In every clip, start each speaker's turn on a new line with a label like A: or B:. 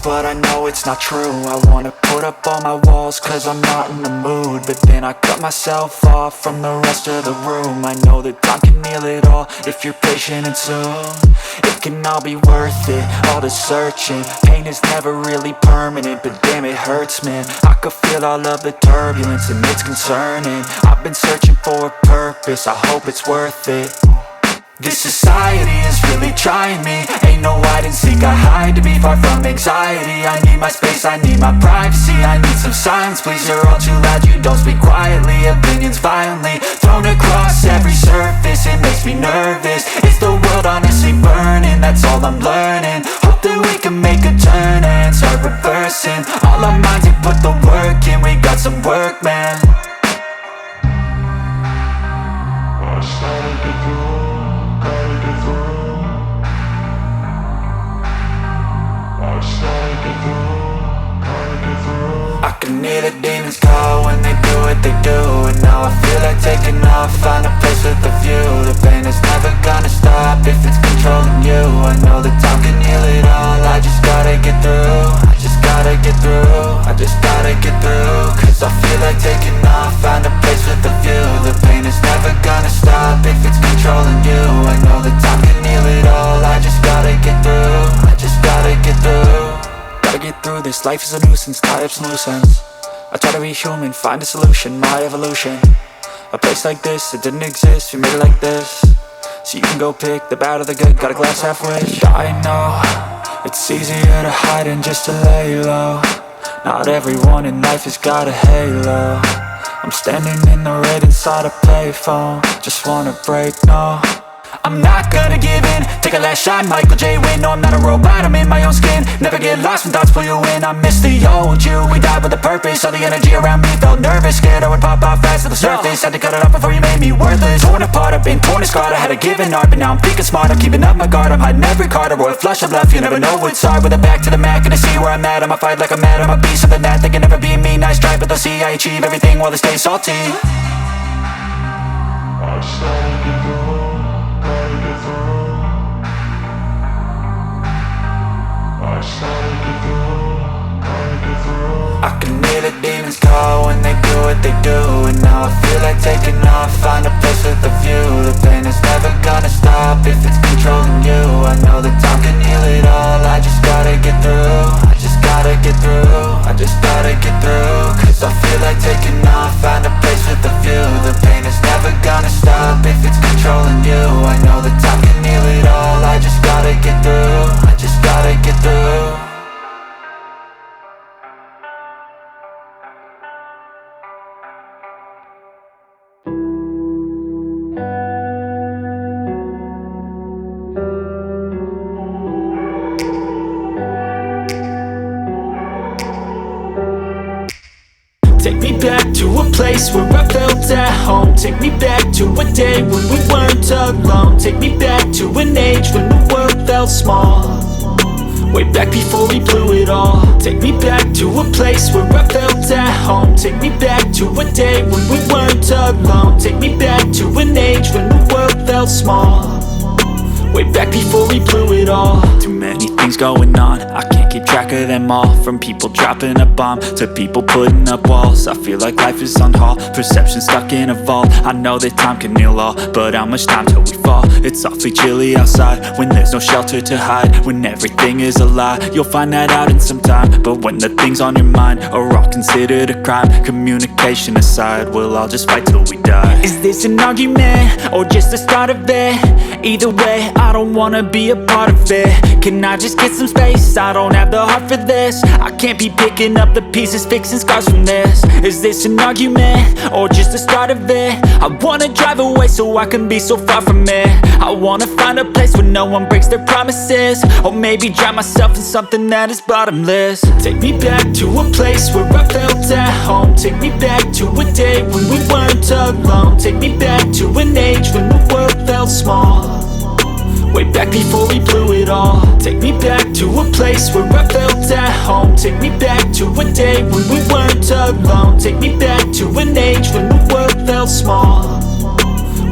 A: but I know it's not true. I wanna put up all my walls cause I'm not in the mood, but then I cut myself off from the rest of the room. I know that time can heal it all if you're patient and soon it can all be worth it, all the searching. Pain is never really permanent, but damn it hurts, man. I could feel all of the turbulence and it's concerning. I've been searching for a purpose, I hope it's worth it. This society is really trying me. Ain't no hide and seek, I hide to be far from anxiety. I need my space, I need my privacy. I need some silence, please, you're all too loud. You don't speak quietly, opinions violently thrown across every surface. It makes me nervous. Is the world honestly burning? That's all I'm learning. Hope that we can make a turn and start reversing all our minds and put the work in. We got some work, man. I can hear the demons call when they do what they do, and now I feel like taking off, find a place with a view. The pain is never gonna stop if it's controlling you. I know that time can heal it all, I just gotta get through. I just gotta get through, I just gotta get through. Cause I feel like taking off, find a place with a view. The pain is never gonna stop if it's controlling you. I know that time can heal it all, I just gotta get through. I just gotta get through. Gotta get through this, life is a nuisance, tie up some loose ends. I try to be human, find a solution, my evolution. A place like this, it didn't exist, we made it like this. So you can go pick the bad or the good, got a glass half wish. I know, it's easier to hide than just to lay low. Not everyone in life has got a halo. I'm standing in the red inside a payphone, just wanna break, no. I'm not gonna give in, take a last shot, Michael J. Win. No, I'm not a robot, I'm in my own skin. Never get lost when thoughts pull you in. I miss the old you, we died with a purpose. All the energy around me felt nervous, scared I would pop off fast to the surface. Had to cut it off before you made me worthless. Torn apart, I've been torn and scarred. I had a given art, but now I'm thinking smart. I'm keeping up my guard, I'm hiding every card. A royal flush of love, you never know what's hard. With a back to the mat, gonna see where I'm at. I'ma fight like I'm mad, I'ma be something that they can never be me. Nice try, but they'll see I achieve everything while they stay salty. I can hear the demons call when they do what they do, and now I feel like taking off, find a place with a view. The pain is never gonna stop if it's controlling you. I know that time can heal it all, I just gotta get through. I just gotta get through, I just gotta get through. Cause I feel like taking off, find a place with a view. The pain is never gonna stop if it's controlling you. I know that time can heal it all, I just gotta get through. I just gotta get through. Take me back to a place where I felt at home. Take me back to a day when we weren't alone. Take me back to an age when the world felt small, way back before we blew it all. Take me back to a place where I felt at home. Take me back to a day when we weren't alone. Take me back to an age when the world felt small, way back before we blew it all. Too many things going on, I can't keep track of them all. From people dropping a bomb to people putting up walls. I feel like life is on hold, perception stuck in a vault. I know that time can heal all, but how much time till we fall? It's awfully chilly outside when there's no shelter to hide. When everything is a lie, you'll find that out in some time. But when the things on your mind are all considered a crime, communication aside, we'll all just fight till we die. Is this an argument or just the start of it? Either way, I don't wanna be a part of it. Can I just get some space? I don't have the heart for this. I can't be picking up the pieces, fixing scars from this. Is this an argument or just the start of it? I wanna drive away so I can be so far from it. I wanna find a place where no one breaks their promises, or maybe drown myself in something that is bottomless. Take me back to a place where I felt at home. Take me back to a day when we weren't alone. Take me back to an age when the world felt small, way back before we blew it all. Take me back to a place where I felt at home. Take me back to a day when we weren't alone. Take me back to an age when the world felt small,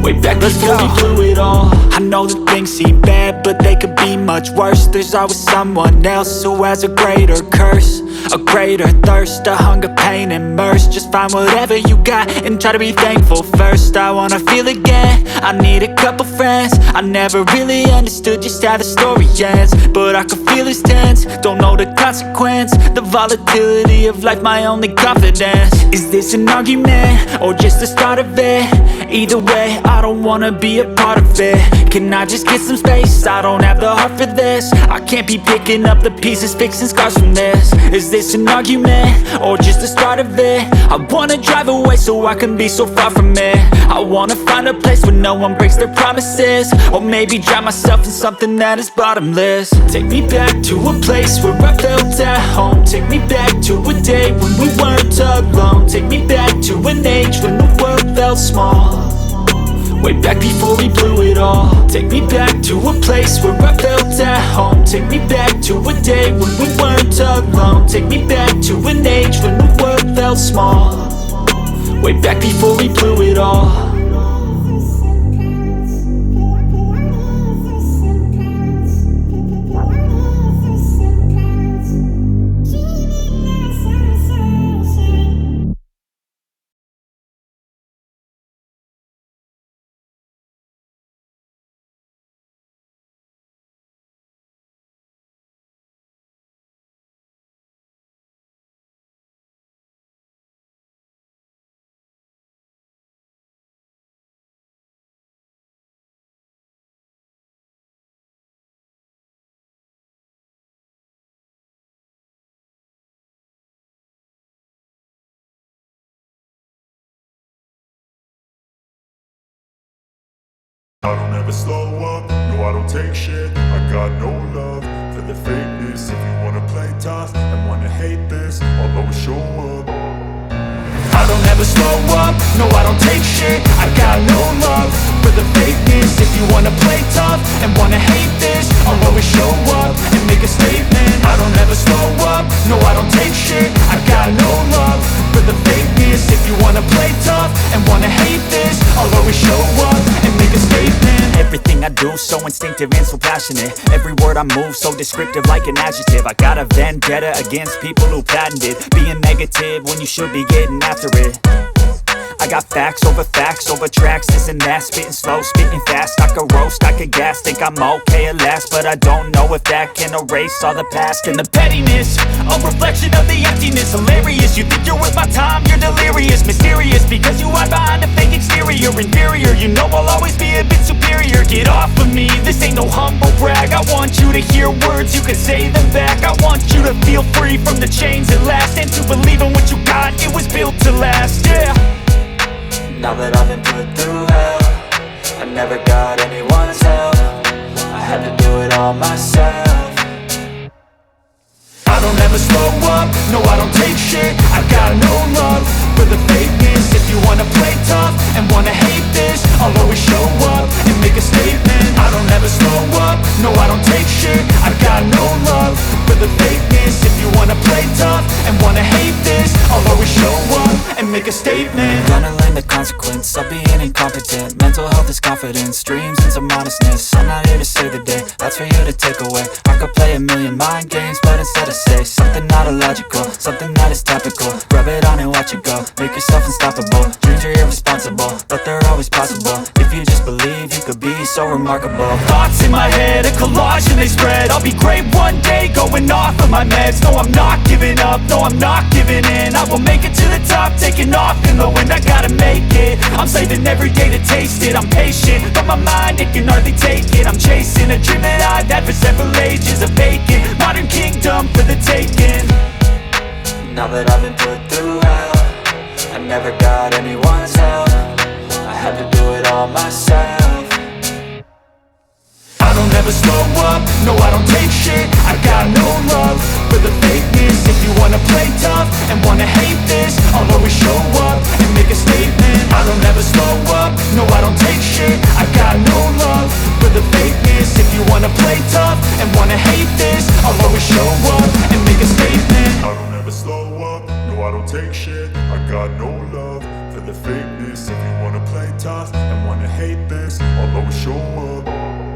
A: Way back before we blew it all. I know that things seem bad, but they could be much worse. There's always someone else who has a greater curse, a greater thirst, a hunger, pain, and mercy. Just find whatever you got and try to be thankful first. I wanna feel again, I need a couple friends. I never really understood just how the story ends, but I can feel it's tense, don't know the consequence. The volatility of life, my only confidence. Is this an argument, or just the start of it? Either way, I don't wanna be a part of it. Can I just get some space? I don't have the heart for this. I can't be picking up the pieces, fixing scars from this. Is this an argument, or just the start of it? I wanna drive away so I can be so far from it. I wanna find a place where no one breaks their promises, or maybe drown myself in something that is bottomless. Take me back to a place where I felt at home. Take me back to a day when we weren't alone. Take me back to an age when the world felt small, way back before we blew it all. Take me back to a place where I felt at home. Take me back to a day when we weren't alone. Take me back to an age when the world felt small, way back before we blew it all.
B: I don't ever slow up, no I don't take shit. I got no love for the fakeness. If you wanna play tough and wanna hate this, I'll always show up.
A: I don't ever slow up, no I don't take shit. I got no love for the fakeness. If you wanna play tough and wanna hate this, I'll always show up and make a statement. I don't ever slow up, no I don't take shit. I got no love for the fakeness. If you wanna play tough and wanna hate this, I'll always show up and make a statement. Everything I do so instinctive and so passionate. Every word I move so descriptive like an adjective. I got a vendetta against people who patented being negative when you should be getting after it. I got facts over tracks, this and that. Spitting slow, spitting fast. I could roast, I could gas. Think I'm okay at last, but I don't know if that can erase all the past. And the pettiness, a reflection of the emptiness. Hilarious, you think you're worth my time, you're delirious. Mysterious, because you hide behind a fake exterior. Inferior, you know I'll always be a bit superior. Get off of me, this ain't no humble brag. I want you to hear words, you can say them back. I want you to feel free from the chains at last, and to believe in what you got, it was built to last, yeah. Now that I've been put through hell, I never got anyone's help. I had to do it all myself. I don't ever slow up, no I don't take shit. I got no love for the fakeness. If you wanna play tough and wanna hate this, I'll always show up and make a statement. I don't ever slow up, no I don't take shit. I got no love for the fakeness. If you wanna play tough and wanna hate this, I'll always show up and make a statement. Gonna learn the consequence of being incompetent. Mental health is confidence, dreams and some modestness. I'm not here to save the day, that's for you to take away. I could play a million mind games, but instead I say something not illogical, something that is topical. Rub it on and watch it go, make yourself unstoppable. Dreams are irresponsible, but they're always possible. If you just believe, you could be so remarkable. Thoughts in my head, a collage and they spread. I'll be great one day, going off of my meds. No, I'm not giving up, no, I'm not giving in. I will make it to the top, taking off in the wind. I gotta make it, I'm saving every day to taste it. I'm patient, but my mind, it can hardly take it. I'm chasing a dream that I've had for several ages. A vacant, modern kingdom for the taking. Now that I've been put through hell, I never got anyone's help. I had to do it all myself. I don't ever slow up, no I don't take shit. I got no love for the fakeness. If you wanna play tough and wanna hate this, I'll always show up and make a statement. I don't ever slow up, no I don't take shit. I got no love for the fakeness. If you wanna play tough and wanna hate this, I'll always show up and make a statement.
B: I don't ever slow up, no I don't take shit. I got no love for the fakeness. If you wanna play tough and wanna hate this, I'll always show up.